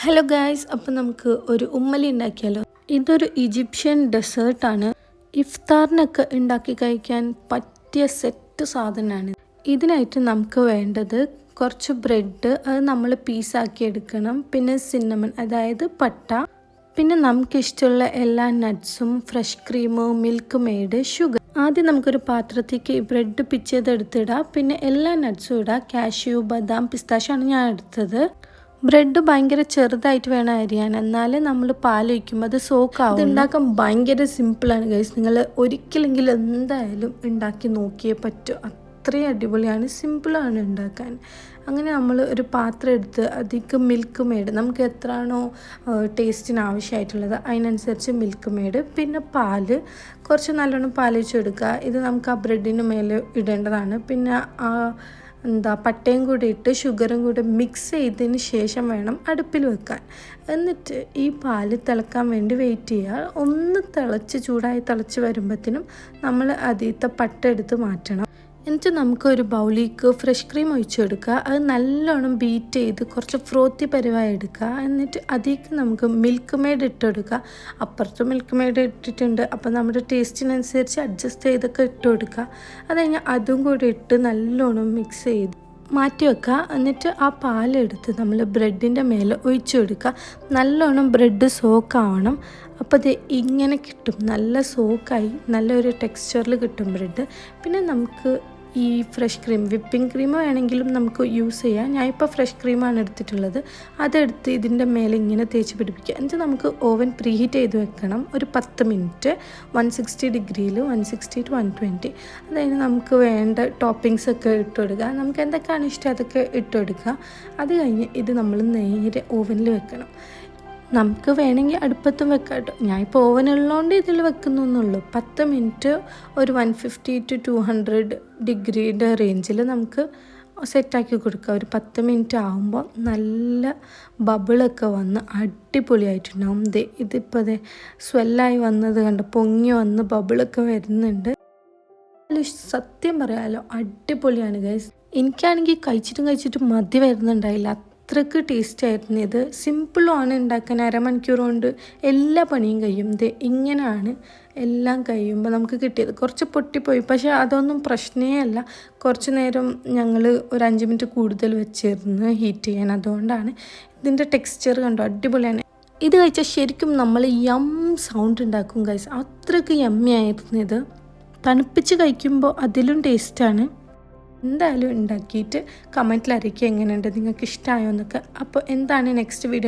Hello guys, അപ്പോൾ നമുക്ക് ഒരു ഉമ്മലി ഉണ്ടാക്കിയാലോ. ഇതൊരു ഈജിപ്ഷ്യൻ ഡെസേർട്ടാണ്. ഇഫ്താറിനൊക്കെ ഉണ്ടാക്കി കഴിക്കാൻ പറ്റിയ സെറ്റ് സാധനമാണ്. ഇതിനായിട്ട് നമുക്ക് വേണ്ടത് കുറച്ച് ബ്രെഡ്, അത് നമ്മൾ പീസാക്കി എടുക്കണം. പിന്നെ സിന്നമൺ, അതായത് പട്ട. പിന്നെ നമുക്കിഷ്ടമുള്ള എല്ലാ നട്ട്സും, fresh cream, milk made, sugar. ആദ്യം നമുക്കൊരു പാത്രത്തേക്ക് ബ്രെഡ് പിച്ചതെടുത്തിടാം. പിന്നെ എല്ലാ നട്ട്സും ഇടാം. കാഷ്യൂ, ബദാം, പിസ്താഷ്യാണ് ഞാൻ എടുത്തത്. ബ്രെഡ് ഭയങ്കര ചെറുതായിട്ട് വേണം അരിയാൻ, എന്നാലും നമ്മൾ പാലൊഴിക്കുമ്പോൾ അത് സോക്കാവും. ഇത് ഉണ്ടാക്കാൻ ഭയങ്കര സിമ്പിളാണ് ഗൈസ്. നിങ്ങൾ ഒരിക്കലെങ്കിലും എന്തായാലും ഉണ്ടാക്കി നോക്കിയേ പറ്റൂ. അത്രയും അടിപൊളിയാണ്, സിമ്പിളാണ് ഉണ്ടാക്കാൻ. അങ്ങനെ നമ്മൾ ഒരു പാത്രം എടുത്ത് അധികം മിൽക്ക് മെയ്ഡ്, നമുക്ക് എത്രയാണോ ടേസ്റ്റിന് ആവശ്യമായിട്ടുള്ളത് അതിനനുസരിച്ച് മിൽക്ക് മെയ്ഡ്, പിന്നെ പാല്, കുറച്ച് നല്ലോണം പാലൊഴിച്ച് കൊടുക്കുക. ഇത് നമുക്ക് ആ ബ്രെഡിന് മേലെ ഇടേണ്ടതാണ്. പിന്നെ പട്ടയും കൂടി ഇട്ട് ഷുഗറും കൂടി മിക്സ് ചെയ്തതിന് ശേഷം വേണം അടുപ്പിൽ വെക്കാൻ. എന്നിട്ട് ഈ പാല് തിളക്കാൻ വേണ്ടി വെയിറ്റ് ചെയ്യുക. ഒന്ന് ചൂടായി തിളച്ച് വരുമ്പോഴത്തേനും നമ്മൾ അതിലത്തെ പട്ട എടുത്ത് മാറ്റണം. എന്നിട്ട് നമുക്കൊരു ബൗളിലേക്ക് ഫ്രഷ് ക്രീം ഒഴിച്ച് കൊടുക്കുക. അത് നല്ലോണം ബീറ്റ് ചെയ്ത് കുറച്ച് ഫ്രോത്തി പരിവായി എടുക്കുക. എന്നിട്ട് അതിലേക്ക് നമുക്ക് മിൽക്ക് മെയ്ഡ് ഇട്ട് കൊടുക്കുക. അപ്പുറത്ത് മിൽക്ക് മെയ്ഡ് ഇട്ടിട്ടുണ്ട്, അപ്പോൾ നമ്മുടെ ടേസ്റ്റിനനുസരിച്ച് അഡ്ജസ്റ്റ് ചെയ്തൊക്കെ ഇട്ട് കൊടുക്കുക. അത് കഴിഞ്ഞാൽ അതും കൂടി ഇട്ട് നല്ലോണം മിക്സ് ചെയ്ത് മാറ്റി വെക്കുക. എന്നിട്ട് ആ പാലെടുത്ത് നമ്മൾ ബ്രെഡിൻ്റെ മേലെ ഒഴിച്ചു കൊടുക്കുക. നല്ലോണം ബ്രെഡ് സോക്കാവണം. അപ്പോൾ അത് ഇങ്ങനെ കിട്ടും, നല്ല സോക്കായി നല്ലൊരു ടെക്സ്ചറിൽ കിട്ടും ബ്രെഡ്. പിന്നെ നമുക്ക് ഈ ഫ്രഷ് ക്രീം, വിപ്പിംഗ് ക്രീം വേണമെങ്കിലും നമുക്ക് യൂസ് ചെയ്യാം. ഞാനിപ്പോൾ ഫ്രഷ് ക്രീമാണ് എടുത്തിട്ടുള്ളത്. അതെടുത്ത് ഇതിൻ്റെ മേലെ ഇങ്ങനെ തേച്ച് പിടിപ്പിക്കുക. എന്നിട്ട് നമുക്ക് ഓവൻ പ്രീഹീറ്റ് ചെയ്ത് വെക്കണം ഒരു 10 മിനിറ്റ്, 160 ഡിഗ്രിയിൽ, 160 to 120. അതായത് നമുക്ക് വേണ്ട ടോപ്പിങ്സ് ഒക്കെ ഇട്ട് കൊടുക്കുക. നമുക്ക് എന്തൊക്കെയാണ് ഇഷ്ടം അതൊക്കെ ഇട്ട് കൊടുക്കുക. അത് കഴിഞ്ഞ് ഇത് നമ്മൾ നേരെ ഓവനിൽ വെക്കണം. നമുക്ക് വേണമെങ്കിൽ അടുപ്പത്തും വെക്കാം കേട്ടോ. ഞാനിപ്പോൾ ഓവനുള്ളതുകൊണ്ട് ഇതിൽ വെക്കുന്നുള്ളൂ. 10 മിനിറ്റ് ഒരു 150 to 200 ഡിഗ്രിയുടെ റേഞ്ചിൽ നമുക്ക് സെറ്റാക്കി കൊടുക്കുക. ഒരു 10 മിനിറ്റ് ആകുമ്പോൾ നല്ല ബബിളൊക്കെ വന്ന് അടിപൊളിയായിട്ടുണ്ടാവും. ഇതിപ്പോൾ സ്വെല്ലായി വന്നത് കണ്ട് പൊങ്ങി വന്ന് ബബിളൊക്കെ വരുന്നുണ്ട്. സത്യം പറയാലോ അടിപൊളിയാണ് ഗൈസ്. എനിക്കാണെങ്കിൽ കഴിച്ചിട്ടും മതി വരുന്നുണ്ടായില്ല, അത്രയ്ക്ക് ടേസ്റ്റ് ആയിരുന്നു. ഇത് സിമ്പിളുമാണ് ഉണ്ടാക്കാൻ, അരമണിക്കൂർ കൊണ്ട് എല്ലാ പണിയും കഴിയും. ഇങ്ങനെയാണ് എല്ലാം കഴിയുമ്പോൾ നമുക്ക് കിട്ടിയത്. കുറച്ച് പൊട്ടിപ്പോയി, പക്ഷേ അതൊന്നും പ്രശ്നമേ അല്ല. കുറച്ച് നേരം ഞങ്ങൾ ഒരു 5 മിനിറ്റ് കൂടുതൽ വെച്ചിരുന്ന് ഹീറ്റ് ചെയ്യാൻ, അതുകൊണ്ടാണ്. ഇതിൻ്റെ ടെക്സ്ചർ കണ്ടോ, അടിപൊളിയാണ്. ഇത് കഴിച്ചാൽ ശരിക്കും നമ്മൾ സൗണ്ട് ഉണ്ടാക്കും ഗൈസ്, അത്രയ്ക്ക് യമ്മിയായിരുന്നു ഇത്. തണുപ്പിച്ച് കഴിക്കുമ്പോൾ അതിലും ടേസ്റ്റാണ്. എന്തായാലും ഉണ്ടാക്കിയിട്ട് കമൻറ്റിൽ അറിയിക്കുക എങ്ങനെയുണ്ട്, നിങ്ങൾക്ക് ഇഷ്ടമായോ എന്നൊക്കെ. അപ്പോൾ എന്താണ് നെക്സ്റ്റ് വീഡിയോ